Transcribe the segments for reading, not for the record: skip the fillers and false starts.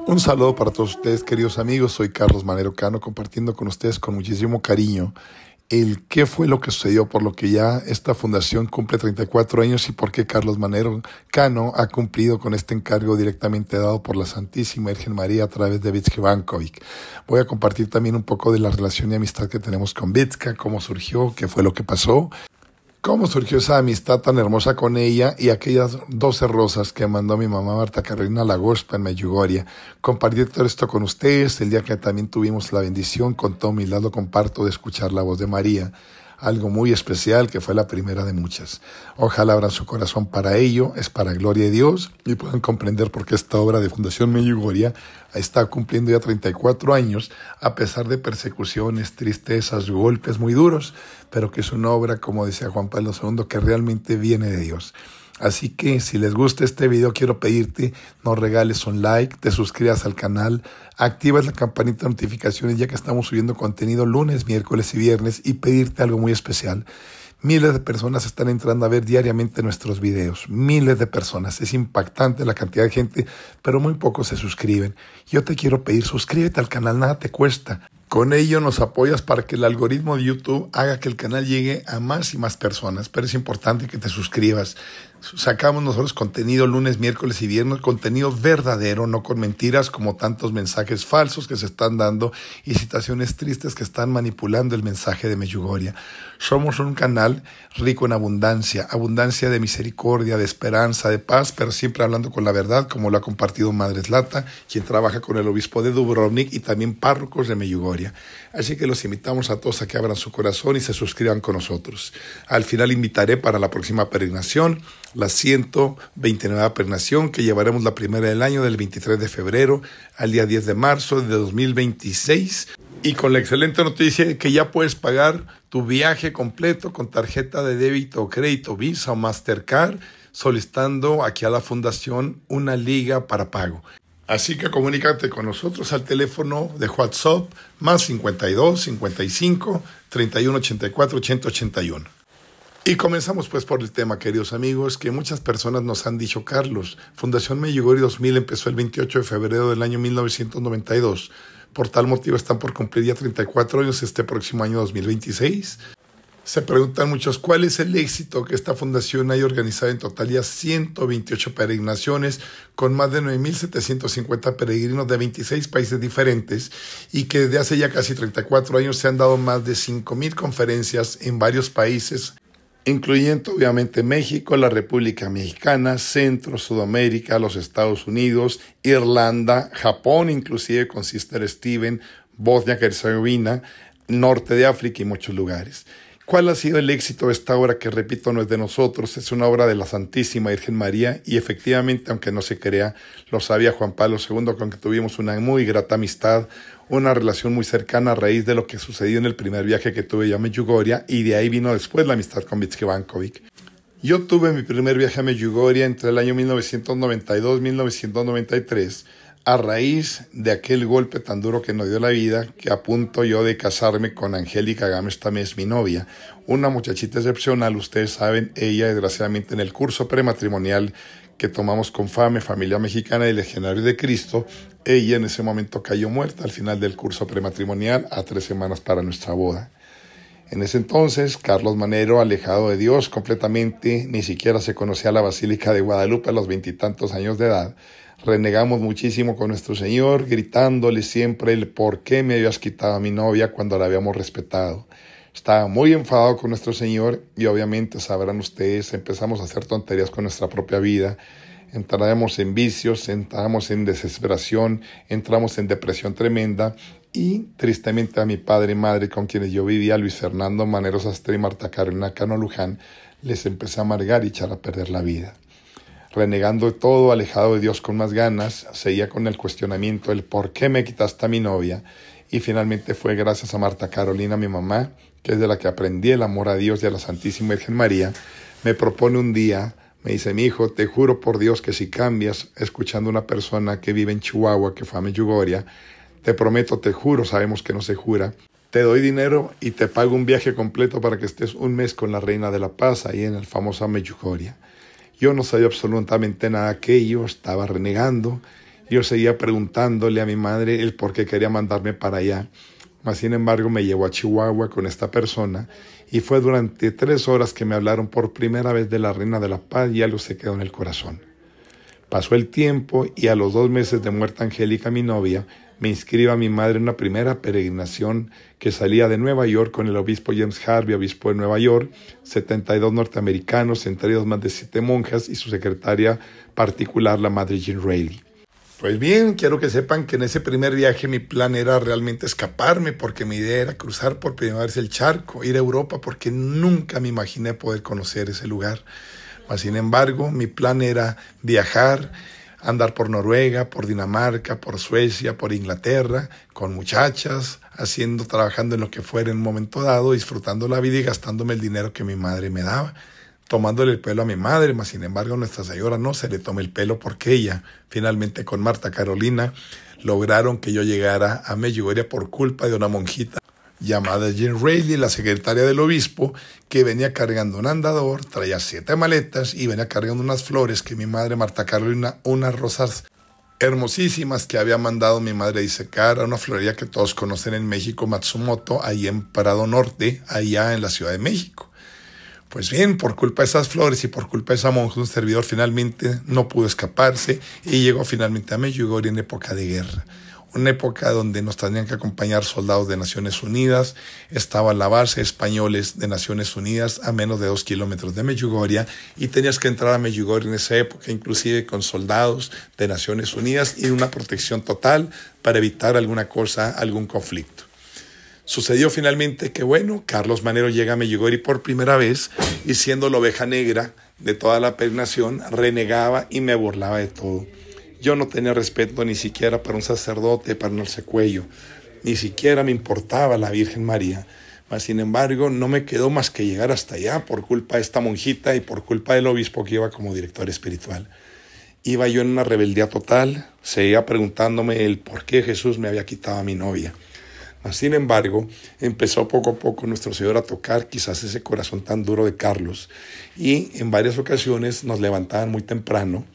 Un saludo para todos ustedes, queridos amigos. Soy Carlos Manero Cano, compartiendo con ustedes con muchísimo cariño el qué fue lo que sucedió, por lo que ya esta fundación cumple 34 años y por qué Carlos Manero Cano ha cumplido con este encargo directamente dado por la Santísima Virgen María a través de Vicka Vankovic. Voy a compartir también un poco de la relación y amistad que tenemos con Vicka, cómo surgió, qué fue lo que pasó, cómo surgió esa amistad tan hermosa con ella y aquellas 12 rosas que mandó mi mamá Marta Carolina Lagospa en Medjugorje. Compartir todo esto con ustedes el día que también tuvimos la bendición, con toda humildad lo comparto, de escuchar la voz de María. Algo muy especial que fue la primera de muchas. Ojalá abran su corazón para ello, es para gloria de Dios y puedan comprender por qué esta obra de Fundación Medjugorje está cumpliendo ya 34 años a pesar de persecuciones, tristezas, golpes muy duros, pero que es una obra, como decía Juan Pablo II, que realmente viene de Dios. Así que si les gusta este video, quiero pedirte, nos regales un like, te suscribas al canal, activas la campanita de notificaciones ya que estamos subiendo contenido lunes, miércoles y viernes, y pedirte algo muy especial. Miles de personas están entrando a ver diariamente nuestros videos, miles de personas, es impactante la cantidad de gente, pero muy pocos se suscriben. Yo te quiero pedir, suscríbete al canal, nada te cuesta. Con ello nos apoyas para que el algoritmo de YouTube haga que el canal llegue a más y más personas, pero es importante que te suscribas. Sacamos nosotros contenido lunes, miércoles y viernes, contenido verdadero, no con mentiras como tantos mensajes falsos que se están dando y situaciones tristes que están manipulando el mensaje de Medjugorje. Somos un canal rico en abundancia de misericordia, de esperanza, de paz, pero siempre hablando con la verdad, como lo ha compartido Madre Zlata, quien trabaja con el obispo de Dubrovnik y también párrocos de Medjugorje. Así que los invitamos a todos a que abran su corazón y se suscriban con nosotros. Al final invitaré para la próxima peregrinación, la 129 peregrinación, que llevaremos la primera del año, del 23 de febrero al día 10 de marzo de 2026. Y con la excelente noticia de que ya puedes pagar tu viaje completo con tarjeta de débito o crédito, Visa o Mastercard, solicitando aquí a la Fundación una liga para pago. Así que comunícate con nosotros al teléfono de WhatsApp más 52 55 31 84 80 81. Y comenzamos pues por el tema, queridos amigos, que muchas personas nos han dicho: Carlos, Fundación Medjugorje 2000 empezó el 28 de febrero del año 1992. Por tal motivo están por cumplir ya 34 años este próximo año 2026. Se preguntan muchos cuál es el éxito que esta fundación haya organizado en total ya 128 peregrinaciones con más de 9.750 peregrinos de 26 países diferentes y que desde hace ya casi 34 años se han dado más de 5.000 conferencias en varios países, incluyendo obviamente México, la República Mexicana, Centro, Sudamérica, los Estados Unidos, Irlanda, Japón, inclusive con Sister Stephen, Bosnia-Herzegovina, norte de África y muchos lugares. ¿Cuál ha sido el éxito de esta obra que, repito, no es de nosotros? Es una obra de la Santísima Virgen María y efectivamente, aunque no se crea, lo sabía Juan Pablo II, con que tuvimos una muy grata amistad, una relación muy cercana a raíz de lo que sucedió en el primer viaje que tuve yo a Medjugorje, y de ahí vino después la amistad con Vicka Vankovic. Yo tuve mi primer viaje a Medjugorje entre el año 1992 y 1993, a raíz de aquel golpe tan duro que nos dio la vida, que a punto yo de casarme con Angélica Gámez Tamés, mi novia, una muchachita excepcional. Ustedes saben, ella desgraciadamente en el curso prematrimonial que tomamos con FAME, Familia Mexicana y Legionarios de Cristo, ella en ese momento cayó muerta al final del curso prematrimonial, a 3 semanas para nuestra boda. En ese entonces, Carlos Manero, alejado de Dios completamente, ni siquiera se conocía la Basílica de Guadalupe a los 20 y tantos años de edad. Renegamos muchísimo con nuestro Señor, gritándole siempre el por qué me habías quitado a mi novia cuando la habíamos respetado. Estaba muy enfadado con nuestro Señor y obviamente sabrán ustedes, empezamos a hacer tonterías con nuestra propia vida. Entramos en vicios, entramos en desesperación, entramos en depresión tremenda y tristemente a mi padre y madre con quienes yo vivía, Luis Fernando Manero Sastre y Marta Carolina Cano Luján, les empecé a amargar y echar a perder la vida. Renegando de todo, alejado de Dios con más ganas, seguía con el cuestionamiento del por qué me quitaste a mi novia, y finalmente fue gracias a Marta Carolina, mi mamá, que es de la que aprendí el amor a Dios y a la Santísima Virgen María. Me propone un día, me dice: mi hijo, te juro por Dios que si cambias, escuchando a una persona que vive en Chihuahua, que fue a Medjugorje, te prometo, te juro, sabemos que no se jura, te doy dinero y te pago un viaje completo para que estés un mes con la Reina de la Paz ahí en el famoso Medjugorje. Yo no sabía absolutamente nada de aquello, estaba renegando Yo seguía preguntándole a mi madre el por qué quería mandarme para allá. Mas, sin embargo, me llevó a Chihuahua con esta persona y fue durante 3 horas que me hablaron por primera vez de la Reina de la Paz y algo se quedó en el corazón. Pasó el tiempo y a los 2 meses de muerta Angélica, mi novia, me inscribe a mi madre en una primera peregrinación que salía de Nueva York con el obispo James Harvey, obispo de Nueva York, 72 norteamericanos, entre ellos más de 7 monjas y su secretaria particular, la madre Jean Reilly. Pues bien, quiero que sepan que en ese primer viaje mi plan era realmente escaparme, porque mi idea era cruzar por primera vez el charco, ir a Europa, porque nunca me imaginé poder conocer ese lugar. Mas, sin embargo, mi plan era viajar, andar por Noruega, por Dinamarca, por Suecia, por Inglaterra, con muchachas, trabajando en lo que fuera en un momento dado, disfrutando la vida y gastándome el dinero que mi madre me daba, tomándole el pelo a mi madre. Mas, sin embargo, Nuestra Señora no se le tome el pelo, porque ella, finalmente con Marta Carolina, lograron que yo llegara a Medjugorje por culpa de una monjita llamada Jean Reilly, la secretaria del obispo, que venía cargando un andador, traía 7 maletas y venía cargando unas flores que mi madre Marta Carolina, unas rosas hermosísimas que había mandado mi madre disecar a una florería que todos conocen en México, Matsumoto, ahí en Prado Norte, allá en la Ciudad de México. Pues bien, por culpa de esas flores y por culpa de esa monja, un servidor finalmente no pudo escaparse y llegó finalmente a Medjugorje en época de guerra. Una época donde nos tenían que acompañar soldados de Naciones Unidas, estaba la base españoles de Naciones Unidas a menos de 2 kilómetros de Medjugorje y tenías que entrar a Medjugorje en esa época, inclusive con soldados de Naciones Unidas y una protección total para evitar alguna cosa, algún conflicto. Sucedió finalmente que, Carlos Manero llega a Medjugorje por primera vez y, siendo la oveja negra de toda la peregrinación, renegaba y me burlaba de todo. Yo no tenía respeto ni siquiera para un sacerdote, para un alzacuello, ni siquiera me importaba la Virgen María. Mas, sin embargo, no me quedó más que llegar hasta allá por culpa de esta monjita y por culpa del obispo que iba como director espiritual. Iba yo en una rebeldía total, seguía preguntándome el por qué Jesús me había quitado a mi novia. Mas, sin embargo, empezó poco a poco Nuestro Señor a tocar quizás ese corazón tan duro de Carlos y en varias ocasiones nos levantaban muy temprano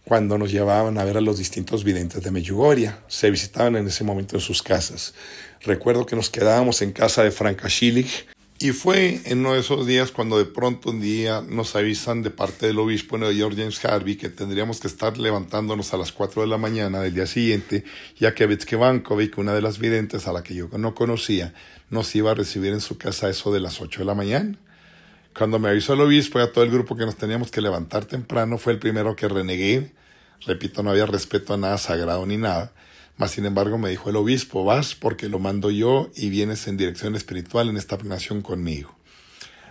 cuando nos llevaban a ver a los distintos videntes de Medjugorje. Se visitaban en ese momento en sus casas. Recuerdo que nos quedábamos en casa de Franca Schillig y fue en uno de esos días cuando de pronto un día nos avisan de parte del obispo de Nueva York, James Harvey, que tendríamos que estar levantándonos a las 4 de la mañana del día siguiente, ya que Betsky Vankovic, una de las videntes a la que yo no conocía, nos iba a recibir en su casa eso de las 8 de la mañana. Cuando me avisó el obispo y a todo el grupo que nos teníamos que levantar temprano, fue el primero que renegué. Repito, no había respeto a nada sagrado ni nada. Mas, sin embargo, me dijo el obispo, vas porque lo mando yo y vienes en dirección espiritual en esta peregrinación conmigo.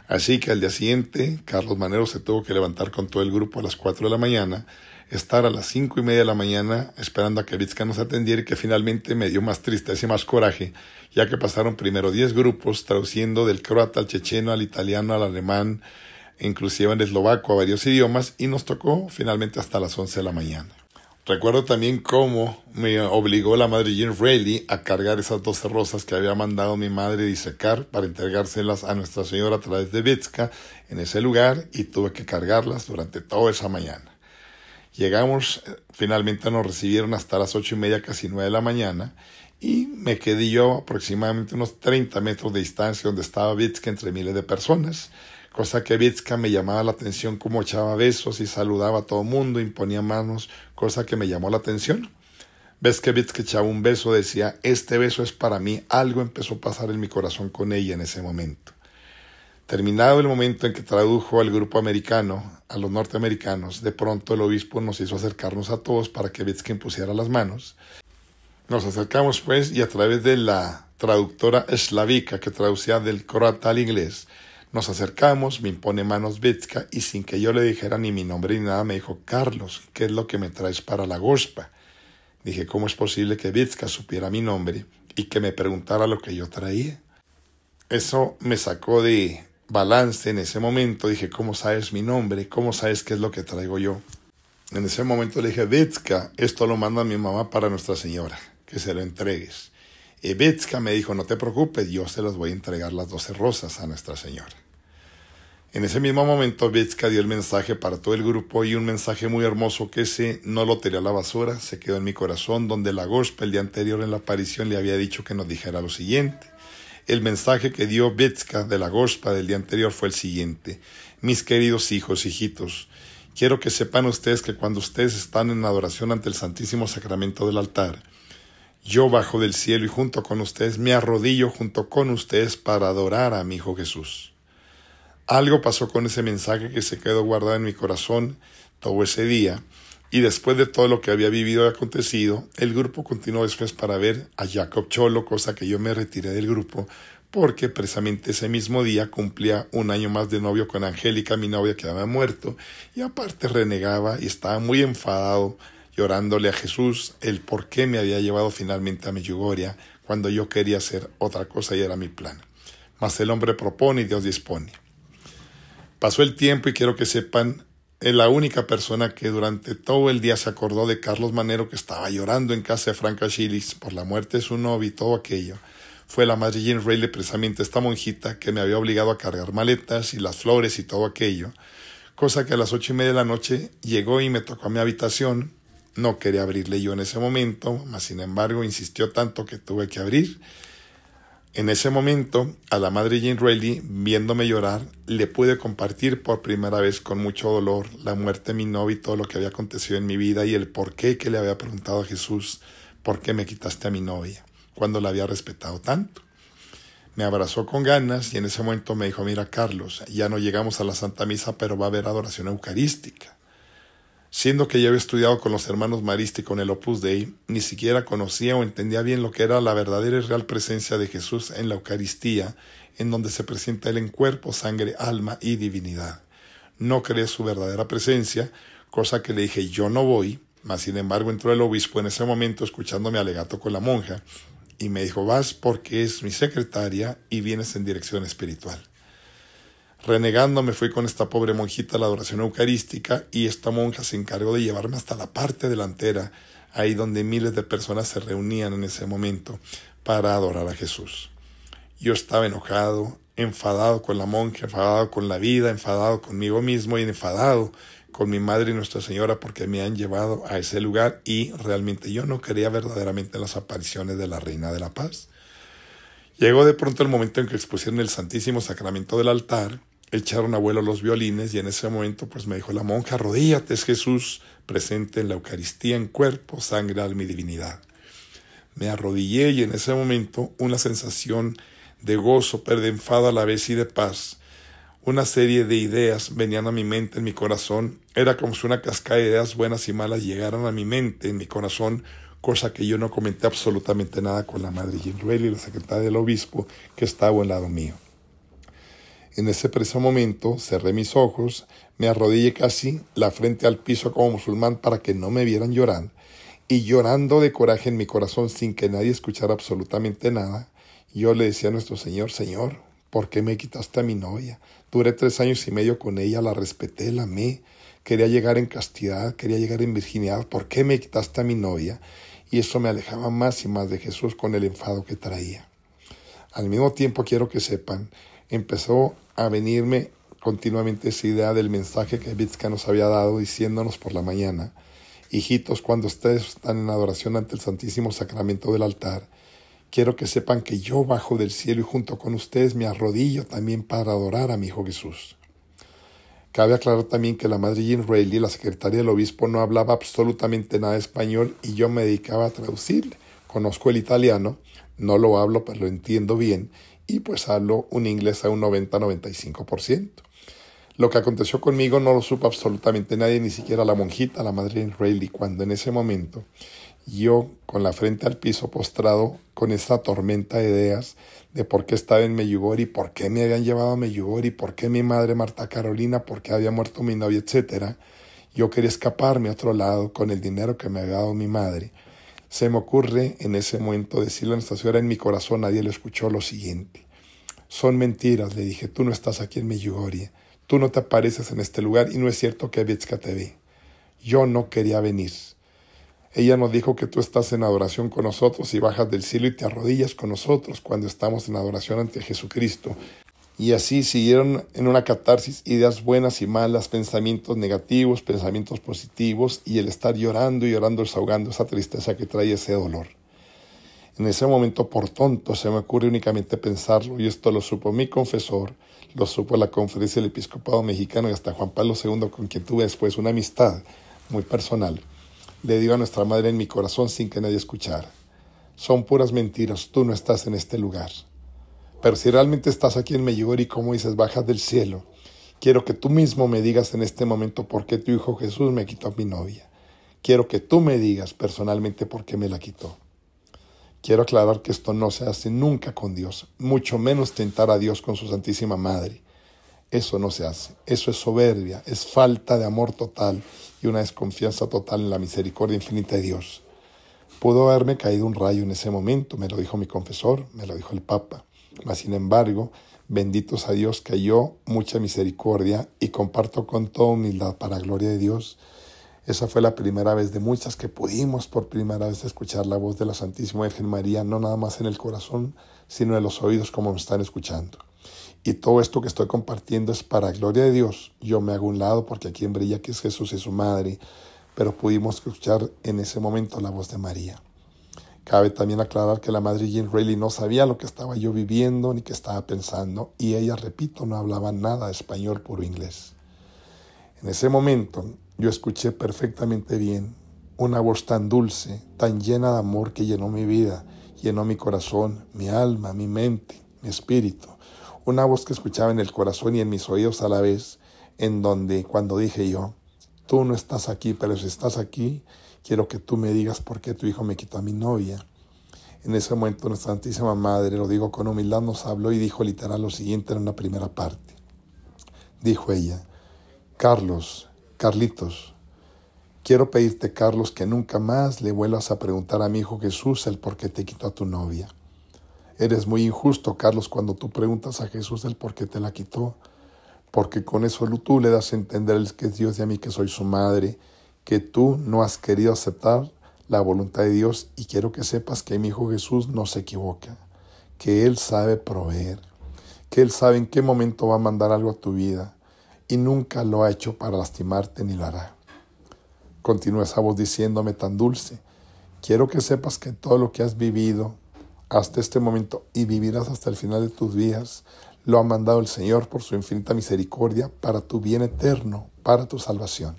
Así que al día siguiente, Carlos Manero se tuvo que levantar con todo el grupo a las 4 de la mañana, estar a las 5:30 de la mañana esperando a que Vitska nos atendiera y que finalmente me dio más tristeza y más coraje, ya que pasaron primero 10 grupos traduciendo del croata al checheno, al italiano, al alemán, inclusive en eslovaco, a varios idiomas, y nos tocó finalmente hasta las 11 de la mañana. Recuerdo también cómo me obligó la madre Jean Reilly a cargar esas 12 rosas que había mandado mi madre disecar para entregárselas a Nuestra Señora a través de Vitska en ese lugar, y tuve que cargarlas durante toda esa mañana. Llegamos, finalmente nos recibieron hasta las 8:30, casi 9 de la mañana, y me quedé yo aproximadamente unos 30 metros de distancia donde estaba Vitska entre miles de personas, cosa que Vitska me llamaba la atención, como echaba besos y saludaba a todo el mundo, imponía manos, cosa que me llamó la atención. Ves que Vitska echaba un beso, decía, este beso es para mí. Algo empezó a pasar en mi corazón con ella en ese momento. Terminado el momento en que tradujo al grupo americano, a los norteamericanos, de pronto el obispo nos hizo acercarnos a todos para que Vitska impusiera las manos. Nos acercamos pues, y a través de la traductora eslavica que traducía del croata al inglés, nos acercamos, me impone manos Vitska, y sin que yo le dijera ni mi nombre ni nada, me dijo, Carlos, ¿qué es lo que me traes para la Gospa? Dije, ¿cómo es posible que Vitska supiera mi nombre y que me preguntara lo que yo traía? Eso me sacó de balance en ese momento. Dije, ¿cómo sabes mi nombre? ¿Cómo sabes qué es lo que traigo yo? En ese momento le dije, Vitska, esto lo manda mi mamá para Nuestra Señora, que se lo entregues. Y Vitska me dijo, no te preocupes, yo se las voy a entregar las 12 rosas a Nuestra Señora. En ese mismo momento, Betska dio el mensaje para todo el grupo y un mensaje muy hermoso que ese no lo tiré a la basura, se quedó en mi corazón, donde la gospel el día anterior en la aparición le había dicho que nos dijera lo siguiente. El mensaje que dio Betska de la gospel del día anterior fue el siguiente. Mis queridos hijos, hijitos, quiero que sepan ustedes que cuando ustedes están en adoración ante el Santísimo Sacramento del altar, yo bajo del cielo y junto con ustedes me arrodillo junto con ustedes para adorar a mi Hijo Jesús. Algo pasó con ese mensaje que se quedó guardado en mi corazón todo ese día, y después de todo lo que había vivido y acontecido, el grupo continuó después para ver a Jacob Cholo, cosa que yo me retiré del grupo, porque precisamente ese mismo día cumplía un año más de novio con Angélica, mi novia que había muerto, y aparte renegaba y estaba muy enfadado, llorándole a Jesús el por qué me había llevado finalmente a Medjugorje, cuando yo quería hacer otra cosa y era mi plan. Mas el hombre propone y Dios dispone. Pasó el tiempo y quiero que sepan, la única persona que durante todo el día se acordó de Carlos Manero, que estaba llorando en casa de Franca Chilis por la muerte de su novio y todo aquello, fue la Madre Jean Reilly, precisamente esta monjita que me había obligado a cargar maletas y las flores y todo aquello, cosa que a las 8:30 de la noche llegó y me tocó a mi habitación. No quería abrirle yo en ese momento, mas sin embargo insistió tanto que tuve que abrir. En ese momento, a la Madre Jean Reilly, viéndome llorar, le pude compartir por primera vez con mucho dolor la muerte de mi novio y todo lo que había acontecido en mi vida y el por qué que le había preguntado a Jesús, ¿por qué me quitaste a mi novia? Cuando la había respetado tanto. Me abrazó con ganas y en ese momento me dijo, mira Carlos, ya no llegamos a la Santa Misa, pero va a haber adoración eucarística. Siendo que yo había estudiado con los hermanos Maristi con el Opus Dei, ni siquiera conocía o entendía bien lo que era la verdadera y real presencia de Jesús en la Eucaristía, en donde se presenta Él en cuerpo, sangre, alma y divinidad. No creía su verdadera presencia, cosa que le dije, yo no voy, mas sin embargo entró el obispo en ese momento escuchando mi alegato con la monja, y me dijo, vas porque es mi secretaria y vienes en dirección espiritual. Renegando me fui con esta pobre monjita a la adoración eucarística y esta monja se encargó de llevarme hasta la parte delantera, ahí donde miles de personas se reunían en ese momento para adorar a Jesús. Yo estaba enojado, enfadado con la monja, enfadado con la vida, enfadado conmigo mismo y enfadado con mi madre y Nuestra Señora porque me han llevado a ese lugar y realmente yo no creía verdaderamente en las apariciones de la Reina de la Paz. Llegó de pronto el momento en que expusieron el Santísimo Sacramento del altar, echaron a vuelo los violines y en ese momento pues me dijo la monja, arrodíllate, es Jesús presente en la Eucaristía en cuerpo, sangre, alma y divinidad. Me arrodillé y en ese momento una sensación de gozo, pero de enfado a la vez y de paz. Una serie de ideas venían a mi mente, en mi corazón. Era como si una cascada de ideas buenas y malas llegaran a mi mente, en mi corazón, cosa que yo no comenté absolutamente nada con la Madre Jean Reilly, la secretaria del obispo, que estaba al lado mío. En ese preciso momento cerré mis ojos, me arrodillé casi la frente al piso como musulmán para que no me vieran llorar, y llorando de coraje en mi corazón sin que nadie escuchara absolutamente nada, yo le decía a nuestro Señor, Señor, ¿por qué me quitaste a mi novia? Duré 3 años y medio con ella, la respeté, la amé, quería llegar en castidad, quería llegar en virginidad, ¿por qué me quitaste a mi novia? Y eso me alejaba más y más de Jesús con el enfado que traía. Al mismo tiempo quiero que sepan, empezó a venirme continuamente esa idea del mensaje que Betska nos había dado diciéndonos por la mañana, hijitos, cuando ustedes están en adoración ante el Santísimo Sacramento del altar, quiero que sepan que yo bajo del cielo y junto con ustedes me arrodillo también para adorar a mi Hijo Jesús. Cabe aclarar también que la Madre Jean Reilly, la secretaria del obispo, no hablaba absolutamente nada de español y yo me dedicaba a traducirle. Conozco el italiano, no lo hablo, pero lo entiendo bien, y pues hablo un inglés a un 90-95%. Lo que aconteció conmigo no lo supo absolutamente nadie, ni siquiera la monjita, la Madre Jean Reilly, cuando en ese momento yo, con la frente al piso postrado, con esa tormenta de ideas de por qué estaba en Medjugorje, por qué me habían llevado a Medjugorje, por qué mi madre Marta Carolina, por qué había muerto mi novia, etc. Yo quería escaparme a otro lado con el dinero que me había dado mi madre. Se me ocurre en ese momento decirle a Nuestra Señora en mi corazón, nadie lo escuchó, lo siguiente. Son mentiras, le dije, tú no estás aquí en Medjugorje, tú no te apareces en este lugar y no es cierto que Betska te ve. Yo no quería venir. Ella nos dijo que tú estás en adoración con nosotros y bajas del cielo y te arrodillas con nosotros cuando estamos en adoración ante Jesucristo. Y así siguieron en una catarsis ideas buenas y malas, pensamientos negativos, pensamientos positivos, y el estar llorando y llorando, desahogando esa tristeza que trae ese dolor. En ese momento, por tonto, se me ocurre únicamente pensarlo, y esto lo supo mi confesor, lo supo la Conferencia del Episcopado Mexicano y hasta Juan Pablo II, con quien tuve después una amistad muy personal. Le digo a nuestra madre en mi corazón sin que nadie escuchara: son puras mentiras, tú no estás en este lugar. Pero si realmente estás aquí en Medjugorje, como dices, bajas del cielo, quiero que tú mismo me digas en este momento por qué tu hijo Jesús me quitó a mi novia. Quiero que tú me digas personalmente por qué me la quitó. Quiero aclarar que esto no se hace nunca con Dios, mucho menos tentar a Dios con su Santísima Madre. Eso no se hace, eso es soberbia, es falta de amor total y una desconfianza total en la misericordia infinita de Dios. Pudo haberme caído un rayo en ese momento, me lo dijo mi confesor, me lo dijo el Papa. Mas, sin embargo, benditos a Dios, cayó mucha misericordia y comparto con toda humildad para gloria de Dios. Esa fue la primera vez de muchas que pudimos por primera vez escuchar la voz de la Santísima Virgen María, no nada más en el corazón, sino en los oídos como me están escuchando. Y todo esto que estoy compartiendo es para gloria de Dios. Yo me hago un lado porque aquí en brilla que es Jesús y su Madre, pero pudimos escuchar en ese momento la voz de María. Cabe también aclarar que la Madre Jean Reilly no sabía lo que estaba yo viviendo ni qué estaba pensando, y ella, repito, no hablaba nada de español, puro inglés. En ese momento yo escuché perfectamente bien una voz tan dulce, tan llena de amor, que llenó mi vida, llenó mi corazón, mi alma, mi mente, mi espíritu. Una voz que escuchaba en el corazón y en mis oídos a la vez, en donde cuando dije yo: tú no estás aquí, pero si estás aquí, quiero que tú me digas por qué tu hijo me quitó a mi novia. En ese momento nuestra Santísima Madre, lo digo con humildad, nos habló y dijo literal lo siguiente en una primera parte. Dijo ella: Carlitos, quiero pedirte, Carlos, que nunca más le vuelvas a preguntar a mi hijo Jesús el por qué te quitó a tu novia. Eres muy injusto, Carlos, cuando tú preguntas a Jesús el por qué te la quitó, porque con eso tú le das a entender que es Dios y a mí que soy su madre, que tú no has querido aceptar la voluntad de Dios, y quiero que sepas que mi hijo Jesús no se equivoca, que Él sabe proveer, que Él sabe en qué momento va a mandar algo a tu vida y nunca lo ha hecho para lastimarte ni lo hará. Continúa esa voz diciéndome tan dulce: quiero que sepas que todo lo que has vivido hasta este momento y vivirás hasta el final de tus días, lo ha mandado el Señor por su infinita misericordia para tu bien eterno, para tu salvación.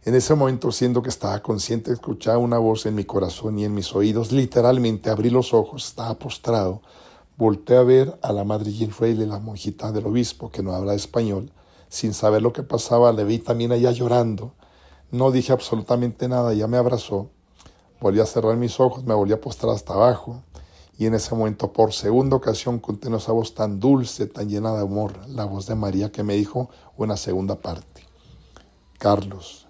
En ese momento, siendo que estaba consciente, escuchaba una voz en mi corazón y en mis oídos. Literalmente abrí los ojos, estaba postrado. Volteé a ver a la Madre Jean Reilly, la monjita del obispo, que no habla español. Sin saber lo que pasaba, le vi también allá llorando. No dije absolutamente nada, ella me abrazó. Volví a cerrar mis ojos, me volví a postrar hasta abajo. Y en ese momento, por segunda ocasión, continuó esa voz tan dulce, tan llena de amor, la voz de María, que me dijo una segunda parte: Carlitos,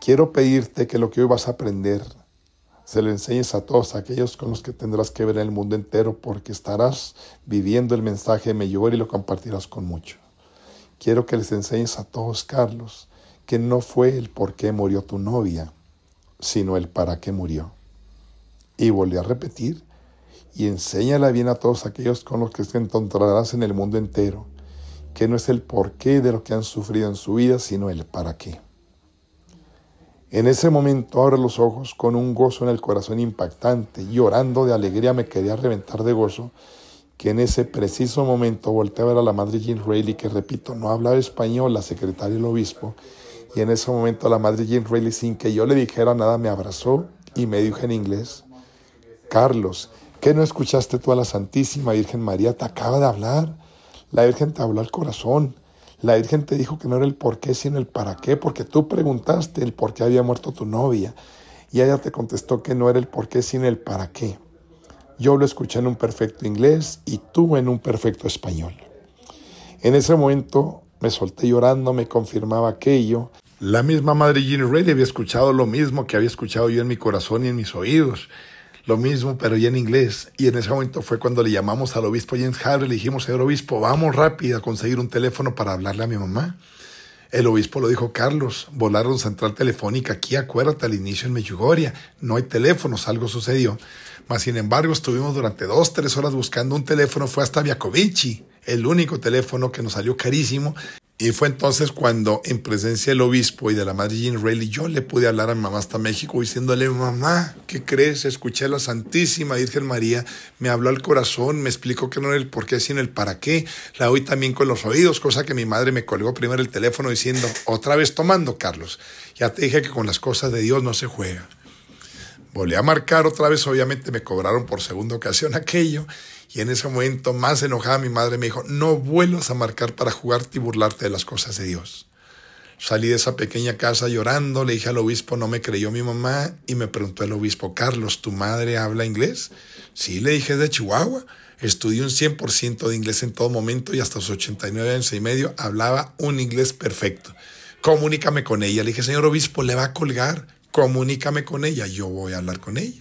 quiero pedirte que lo que hoy vas a aprender se lo enseñes a todos aquellos con los que tendrás que ver en el mundo entero, porque estarás viviendo el mensaje de Medjugorje y lo compartirás con mucho. Quiero que les enseñes a todos, Carlos, que no fue el por qué murió tu novia, sino el para qué murió. Y volví a repetir: y enséñala bien a todos aquellos con los que te encontrarás en el mundo entero, que no es el porqué de lo que han sufrido en su vida, sino el para qué. En ese momento abro los ojos con un gozo en el corazón impactante, llorando de alegría, me quería reventar de gozo, que en ese preciso momento volteé a ver a la Madre Jean Reilly, que repito, no hablaba español, la secretaria del obispo, y en ese momento la Madre Jean Reilly, sin que yo le dijera nada, me abrazó y me dijo en inglés: Carlos, ¿qué no escuchaste tú a la Santísima Virgen María? Te acaba de hablar. La Virgen te habló al corazón. La Virgen te dijo que no era el por qué, sino el para qué, porque tú preguntaste el por qué había muerto tu novia, y ella te contestó que no era el por qué, sino el para qué. Yo lo escuché en un perfecto inglés y tú en un perfecto español. En ese momento me solté llorando, me confirmaba aquello. La misma Madre Jean Reilly había escuchado lo mismo que había escuchado yo en mi corazón y en mis oídos. Lo mismo, pero ya en inglés. Y en ese momento fue cuando le llamamos al obispo James Harvey. Le dijimos: señor obispo, vamos rápido a conseguir un teléfono para hablarle a mi mamá. El obispo lo dijo: Carlos, volaron central telefónica aquí, acuérdate, al inicio en Medjugorje, no hay teléfonos, algo sucedió. Mas sin embargo estuvimos durante 2-3 horas buscando un teléfono, fue hasta Viacovici, el único teléfono que nos salió carísimo. Y fue entonces cuando, en presencia del obispo y de la madre Jean Reilly, yo le pude hablar a mi mamá hasta México diciéndole: mamá, ¿qué crees? Escuché a la Santísima Virgen María, me habló al corazón, me explicó que no era el por qué, sino el para qué. La oí también con los oídos, cosa que mi madre me colgó primero el teléfono diciendo: otra vez tomando, Carlos. Ya te dije que con las cosas de Dios no se juega. Volví a marcar otra vez, obviamente me cobraron por segunda ocasión aquello, y en ese momento, más enojada, mi madre me dijo: no vuelvas a marcar para jugarte y burlarte de las cosas de Dios. Salí de esa pequeña casa llorando, le dije al obispo, no me creyó mi mamá, y me preguntó el obispo: Carlos, ¿tu madre habla inglés? Sí, le dije, es de Chihuahua. Estudié un 100% de inglés en todo momento y hasta sus 89 años y medio hablaba un inglés perfecto. Comunícame con ella. Le dije: señor obispo, le va a colgar. Comunícame con ella, yo voy a hablar con ella.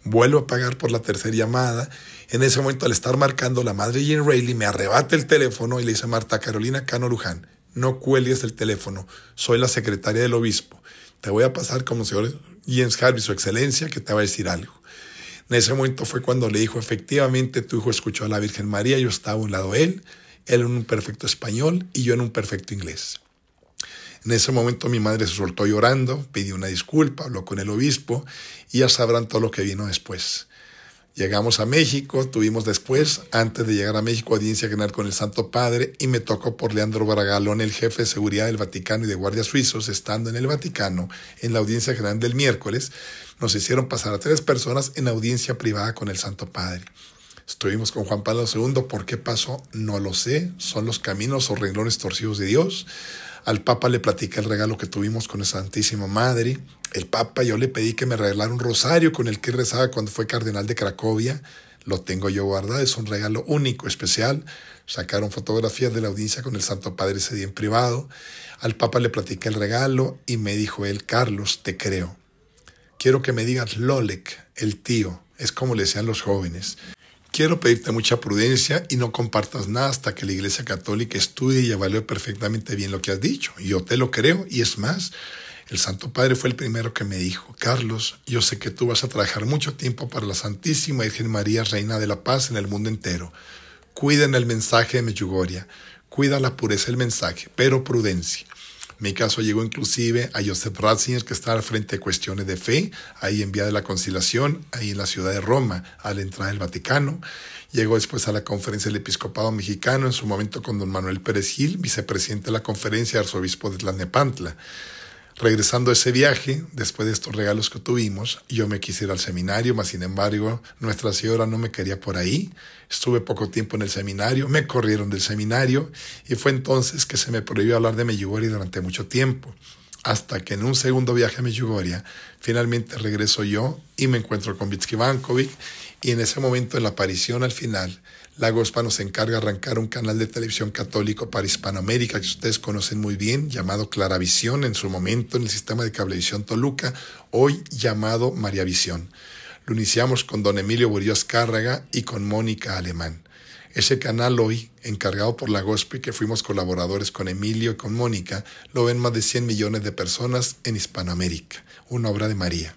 Vuelvo a pagar por la tercera llamada. En ese momento, al estar marcando, la madre Jean Reilly me arrebata el teléfono y le dice a Marta Carolina Cano Luján: no cuelgues el teléfono, soy la secretaria del obispo. Te voy a pasar como señor Jens Harvey, su excelencia, que te va a decir algo. En ese momento fue cuando le dijo: efectivamente, tu hijo escuchó a la Virgen María, yo estaba a un lado de él en un perfecto español y yo en un perfecto inglés. En ese momento mi madre se soltó llorando, pidió una disculpa, habló con el obispo y ya sabrán todo lo que vino después. Llegamos a México, tuvimos después, antes de llegar a México, audiencia general con el Santo Padre, y me tocó por Leandro Baragalón, el jefe de seguridad del Vaticano y de guardias suizos, estando en el Vaticano, en la audiencia general del miércoles, nos hicieron pasar a 3 personas en audiencia privada con el Santo Padre. Estuvimos con Juan Pablo II. ¿Por qué pasó? No lo sé. Son los caminos o renglones torcidos de Dios. Al Papa le platiqué el regalo que tuvimos con la Santísima Madre. El Papa, yo le pedí que me regalara un rosario con el que rezaba cuando fue cardenal de Cracovia. Lo tengo yo guardado, es un regalo único, especial. Sacaron fotografías de la audiencia con el Santo Padre ese día en privado. Al Papa le platiqué el regalo y me dijo él: Carlos, te creo. Quiero que me digas Lolek, el tío, es como le decían los jóvenes. Quiero pedirte mucha prudencia y no compartas nada hasta que la Iglesia Católica estudie y evalúe perfectamente bien lo que has dicho. Yo te lo creo, y es más, el Santo Padre fue el primero que me dijo: Carlos, yo sé que tú vas a trabajar mucho tiempo para la Santísima Virgen María, Reina de la Paz en el mundo entero. Cuiden el mensaje de Medjugorje, cuida la pureza del mensaje, pero prudencia. Mi caso llegó inclusive a Joseph Ratzinger, que está al frente de cuestiones de fe, ahí en Vía de la Conciliación, ahí en la ciudad de Roma, a la entrada del Vaticano. Llegó después a la Conferencia del Episcopado Mexicano, en su momento con don Manuel Pérez Gil, vicepresidente de la Conferencia, arzobispo de Tlalnepantla. Regresando a ese viaje, después de estos regalos que tuvimos, yo me quise ir al seminario, mas sin embargo, Nuestra Señora no me quería por ahí. Estuve poco tiempo en el seminario, me corrieron del seminario, y fue entonces que se me prohibió hablar de Medjugorje durante mucho tiempo. Hasta que en un segundo viaje a Medjugorje, finalmente regreso yo y me encuentro con Vitsky Vankovic, y en ese momento, en la aparición al final, la GOSPA nos encarga de arrancar un canal de televisión católico para Hispanoamérica, que ustedes conocen muy bien, llamado Claravisión, en su momento en el sistema de cablevisión Toluca, hoy llamado Mariavisión. Lo iniciamos con don Emilio Burillo Azcárraga y con Mónica Alemán. Ese canal hoy, encargado por la GOSPA, que fuimos colaboradores con Emilio y con Mónica, lo ven más de 100 millones de personas en Hispanoamérica, una obra de María.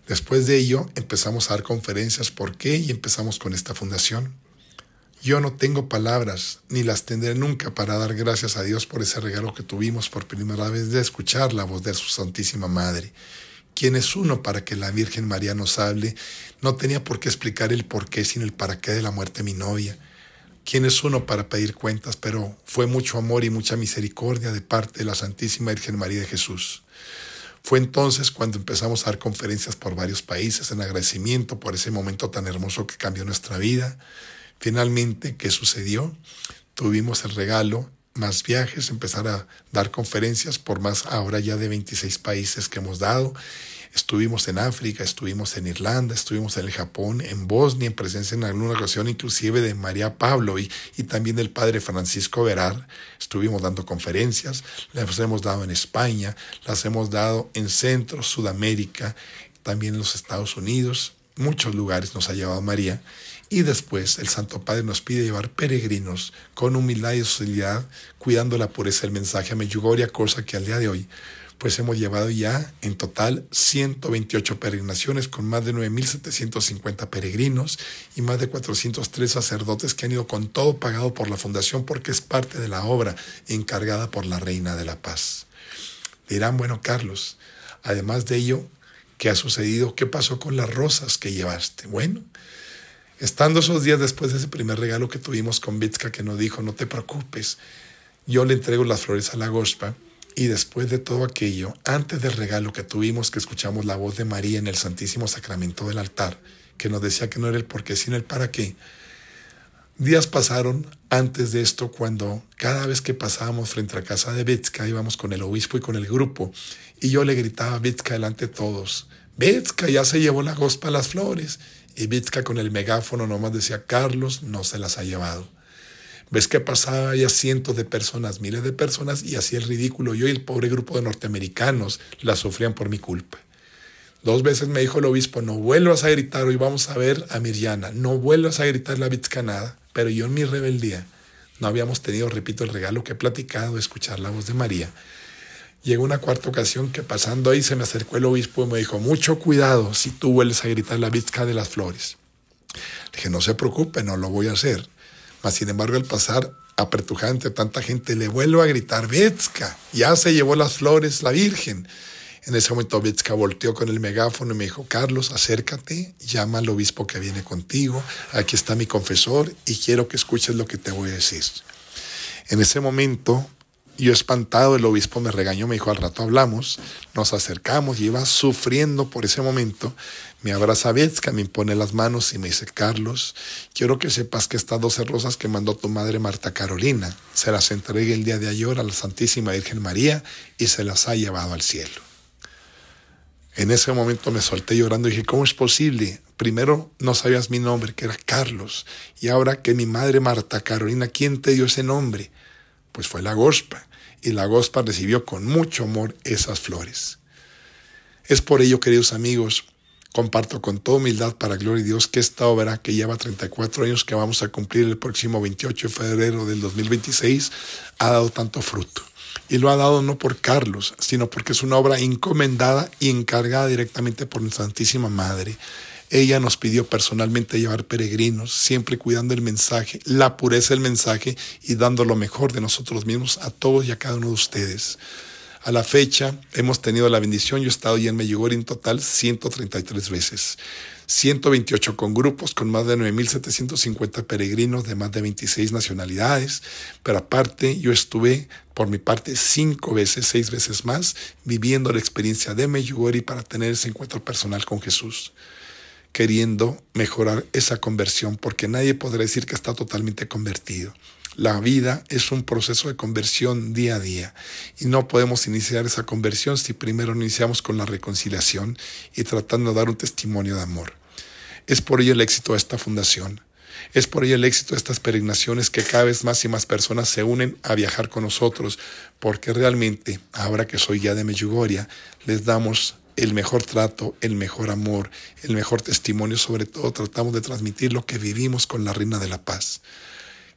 Después de ello, empezamos a dar conferencias. ¿Por qué? Y empezamos con esta fundación. Yo no tengo palabras, ni las tendré nunca, para dar gracias a Dios por ese regalo que tuvimos por primera vez de escuchar la voz de su Santísima Madre. ¿Quién es uno para que la Virgen María nos hable? No tenía por qué explicar el por qué, sino el para qué de la muerte de mi novia. ¿Quién es uno para pedir cuentas? Pero fue mucho amor y mucha misericordia de parte de la Santísima Virgen María de Jesús. Fue entonces cuando empezamos a dar conferencias por varios países en agradecimiento por ese momento tan hermoso que cambió nuestra vida. Finalmente, ¿qué sucedió? Tuvimos el regalo, más viajes, empezar a dar conferencias por más ahora ya de 26 países que hemos dado. Estuvimos en África, estuvimos en Irlanda, estuvimos en el Japón, en Bosnia, en presencia en alguna ocasión inclusive de María Pablo y también del padre Francisco Verar. Estuvimos dando conferencias, las hemos dado en España, las hemos dado en Centro, Sudamérica, también en los Estados Unidos. muchos lugares nos ha llevado María, y después el Santo Padre nos pide llevar peregrinos con humildad y docilidad, cuidando la pureza del mensaje a Medjugorje, cosa que al día de hoy pues hemos llevado ya en total 128 peregrinaciones con más de 9.750 peregrinos y más de 403 sacerdotes que han ido con todo pagado por la Fundación porque es parte de la obra encargada por la Reina de la Paz. Dirán, bueno, Carlos, además de ello, ¿qué ha sucedido? ¿Qué pasó con las rosas que llevaste? Bueno, estando esos días después de ese primer regalo que tuvimos con Vicka, que nos dijo, no te preocupes, yo le entrego las flores a la Gospa. Y después de todo aquello, antes del regalo que tuvimos, que escuchamos la voz de María en el Santísimo Sacramento del altar, que nos decía que no era el por qué, sino el para qué. Días pasaron antes de esto cuando cada vez que pasábamos frente a la casa de Vicka, íbamos con el obispo y con el grupo, y yo le gritaba a Vicka delante de todos, Vicka, ya se llevó la Gospa las flores. Y Vicka con el megáfono nomás decía, Carlos no se las ha llevado. Ves que pasaba ya cientos de personas, miles de personas, y hacía el ridículo. Yo y el pobre grupo de norteamericanos la sufrían por mi culpa. 2 veces me dijo el obispo, no vuelvas a gritar, hoy vamos a ver a Mirjana, no vuelvas a gritar la Vicka nada. Pero yo en mi rebeldía no habíamos tenido, repito, el regalo que he platicado de escuchar la voz de María. Llegó una cuarta ocasión que pasando ahí se me acercó el obispo y me dijo, mucho cuidado si tú vuelves a gritar la Vicka de las flores. Le dije, no se preocupe, no lo voy a hacer. Mas, sin embargo, al pasar apretujada entre tanta gente, le vuelvo a gritar, Vicka, ya se llevó las flores la Virgen. En ese momento Vicka volteó con el megáfono y me dijo, Carlos, acércate, llama al obispo que viene contigo, aquí está mi confesor y quiero que escuches lo que te voy a decir. En ese momento, yo espantado, el obispo me regañó, me dijo, al rato hablamos, nos acercamos y iba sufriendo por ese momento. Me abraza Vicka, me impone las manos y me dice, Carlos, quiero que sepas que estas 12 rosas que mandó tu madre Marta Carolina, se las entregué el día de ayer a la Santísima Virgen María y se las ha llevado al cielo. En ese momento me solté llorando y dije, ¿cómo es posible? Primero no sabías mi nombre, que era Carlos, y ahora que mi madre Marta Carolina, ¿quién te dio ese nombre? Pues fue la Gospa, y la Gospa recibió con mucho amor esas flores. Es por ello, queridos amigos, comparto con toda humildad para gloria de Dios que esta obra, que lleva 34 años, que vamos a cumplir el próximo 28 de febrero del 2026, ha dado tanto fruto. Y lo ha dado no por Carlos, sino porque es una obra encomendada y encargada directamente por nuestra Santísima Madre. Ella nos pidió personalmente llevar peregrinos, siempre cuidando el mensaje, la pureza del mensaje y dando lo mejor de nosotros mismos a todos y a cada uno de ustedes. A la fecha hemos tenido la bendición, yo he estado ya en Medjugorje en total 133 veces, 128 con grupos, con más de 9.750 peregrinos de más de 26 nacionalidades, pero aparte yo estuve por mi parte 5 veces, 6 veces más, viviendo la experiencia de Medjugorje para tener ese encuentro personal con Jesús, queriendo mejorar esa conversión, porque nadie podrá decir que está totalmente convertido. La vida es un proceso de conversión día a día y no podemos iniciar esa conversión si primero no iniciamos con la reconciliación y tratando de dar un testimonio de amor. Es por ello el éxito de esta fundación. Es por ello el éxito de estas peregrinaciones que cada vez más y más personas se unen a viajar con nosotros, porque realmente, ahora que soy ya de Medjugorje, les damos el mejor trato, el mejor amor, el mejor testimonio, sobre todo tratamos de transmitir lo que vivimos con la Reina de la Paz.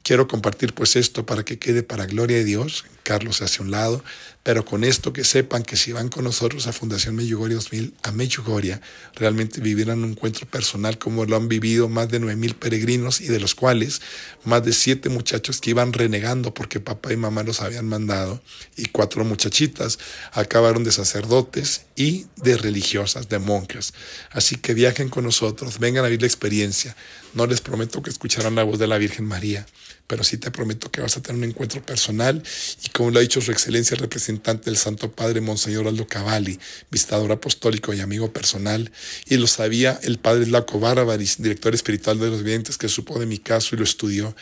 Quiero compartir pues esto para que quede para gloria de Dios. Carlos se hace a un lado, pero con esto que sepan que si van con nosotros a Fundación Medjugorje 2000 a Medjugorje, realmente vivirán un encuentro personal como lo han vivido más de 9.000 peregrinos y de los cuales más de 7 muchachos que iban renegando porque papá y mamá los habían mandado y 4 muchachitas acabaron de sacerdotes y de religiosas, de monjas. Así que viajen con nosotros, vengan a vivir la experiencia. No les prometo que escucharán la voz de la Virgen María, pero sí te prometo que vas a tener un encuentro personal y como lo ha dicho su excelencia el representante del Santo Padre Monseñor Aldo Cavalli, visitador apostólico y amigo personal, y lo sabía el Padre Laco Bárbaris, director espiritual de los videntes, que supo de mi caso y lo estudió,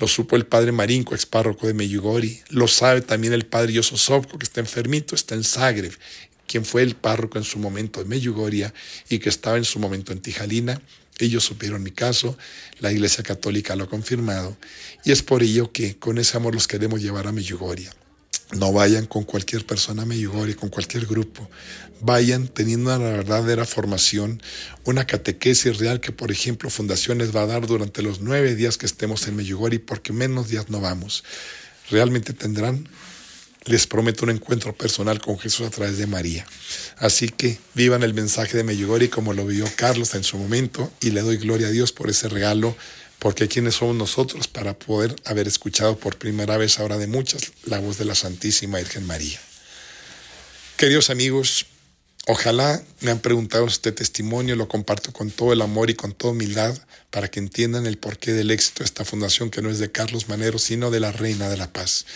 lo supo el Padre Marinko, expárroco de Medjugorje, lo sabe también el Padre Yoso Sopko, que está enfermito, está en Zagreb, quien fue el párroco en su momento de Medjugorje y que estaba en su momento en Tijalina. Ellos supieron mi caso, la Iglesia Católica lo ha confirmado y es por ello que con ese amor los queremos llevar a Medjugorje. No vayan con cualquier persona a Medjugorje, con cualquier grupo. Vayan teniendo una verdadera formación, una catequesis real que, por ejemplo, Fundaciones va a dar durante los 9 días que estemos en Medjugorje, porque menos días no vamos. Realmente tendrán, les prometo, un encuentro personal con Jesús a través de María. Así que vivan el mensaje de Medjugorje como lo vivió Carlos en su momento, y le doy gloria a Dios por ese regalo, porque ¿quiénes somos nosotros para poder haber escuchado por primera vez, ahora de muchas, la voz de la Santísima Virgen María? Queridos amigos, ojalá me han preguntado este testimonio, lo comparto con todo el amor y con toda humildad para que entiendan el porqué del éxito de esta fundación, que no es de Carlos Manero, sino de la Reina de la Paz.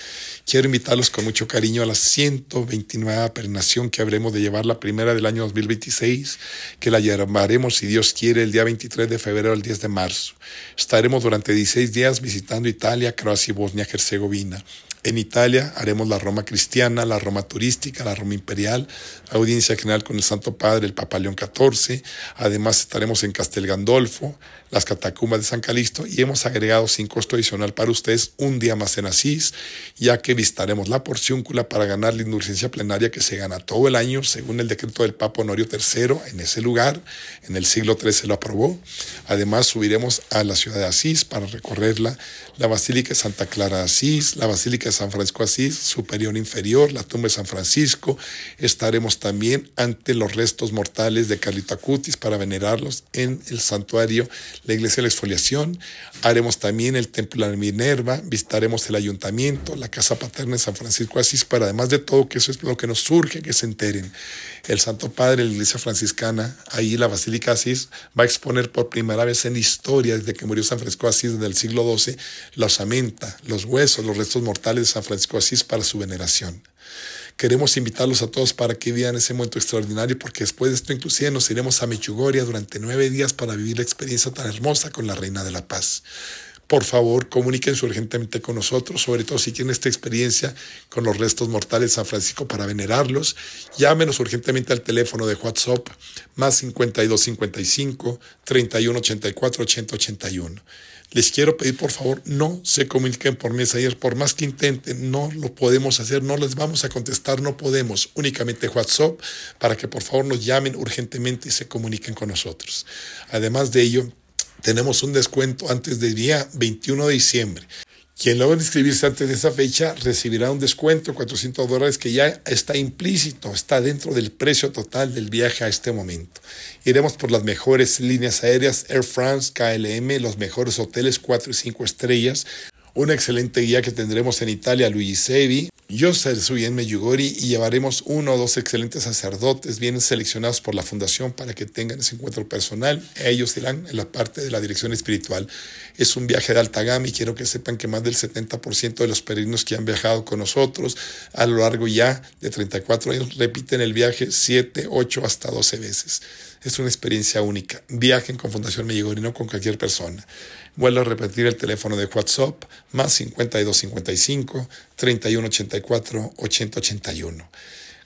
Quiero invitarlos con mucho cariño a la 129ª peregrinación que habremos de llevar, la primera del año 2026, que la llevaremos, si Dios quiere, el día 23 de febrero al 10 de marzo. Estaremos durante 16 días visitando Italia, Croacia y Bosnia-Herzegovina. En Italia haremos la Roma cristiana, la Roma turística, la Roma imperial, audiencia general con el Santo Padre, el Papa León XIV. Además estaremos en Castel Gandolfo, las catacumbas de San Calixto, y hemos agregado sin costo adicional para ustedes un día más en Asís, ya que visitaremos la Porciúncula para ganar la indulgencia plenaria que se gana todo el año según el decreto del Papa Honorio III en ese lugar. En el siglo XIII se lo aprobó. Además subiremos a la ciudad de Asís para recorrerla, la Basílica de Santa Clara de Asís, la Basílica de San Francisco de Asís, superior e inferior, la tumba de San Francisco. Estaremos también ante los restos mortales de Carlito Acutis para venerarlos en el santuario, la iglesia de la exfoliación. Haremos también el templo de la Minerva, visitaremos el ayuntamiento, la casa paterna de San Francisco de Asís, para además de todo, que eso es lo que nos surge que se enteren. El Santo Padre de la iglesia franciscana, ahí la Basílica de Asís, va a exponer por primera vez en la historia, desde que murió San Francisco de Asís, desde el siglo XII, la osamenta, los huesos, los restos mortales de San Francisco de Asís para su veneración. Queremos invitarlos a todos para que vivan ese momento extraordinario, porque después de esto inclusive nos iremos a Medjugorje durante 9 días para vivir la experiencia tan hermosa con la Reina de la Paz. Por favor, comuníquense urgentemente con nosotros, sobre todo si tienen esta experiencia con los restos mortales de San Francisco para venerarlos. Llámenos urgentemente al teléfono de WhatsApp más 52 55 31 84 80 81. Les quiero pedir, por favor, no se comuniquen por Messenger, por más que intenten, no lo podemos hacer, no les vamos a contestar, no podemos, únicamente WhatsApp, para que por favor nos llamen urgentemente y se comuniquen con nosotros. Además de ello, tenemos un descuento antes del día 21 de diciembre. Quien logre inscribirse antes de esa fecha recibirá un descuento de $400 que ya está implícito, está dentro del precio total del viaje a este momento. Iremos por las mejores líneas aéreas, Air France, KLM, los mejores hoteles 4 y 5 estrellas, una excelente guía que tendremos en Italia, Luigi Sevi. Yo soy en Medjugorje y llevaremos 1 o 2 excelentes sacerdotes bien seleccionados por la Fundación para que tengan ese encuentro personal. Ellos irán en la parte de la dirección espiritual. Es un viaje de alta gama y quiero que sepan que más del 70% de los peregrinos que han viajado con nosotros a lo largo ya de 34 años repiten el viaje 7, 8, hasta 12 veces. Es una experiencia única. Viajen con Fundación Medjugorje, no con cualquier persona. Vuelvo a repetir el teléfono de WhatsApp, más 52 55 31 84 80 81.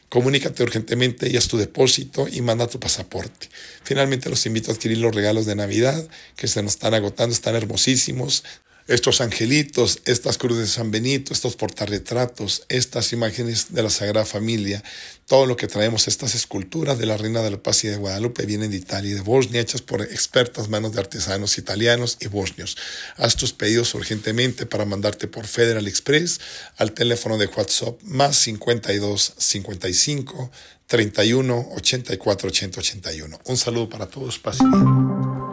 Comunícate urgentemente y haz tu depósito y manda tu pasaporte. Finalmente los invito a adquirir los regalos de Navidad que se nos están agotando, están hermosísimos. Estos angelitos, estas cruces de San Benito, estos portarretratos, estas imágenes de la Sagrada Familia, todo lo que traemos, estas esculturas de la Reina de la Paz y de Guadalupe vienen de Italia y de Bosnia, hechas por expertas manos de artesanos italianos y bosnios. Haz tus pedidos urgentemente para mandarte por Federal Express al teléfono de WhatsApp más 52 55 31 84 80 81. Un saludo para todos, paz y bien.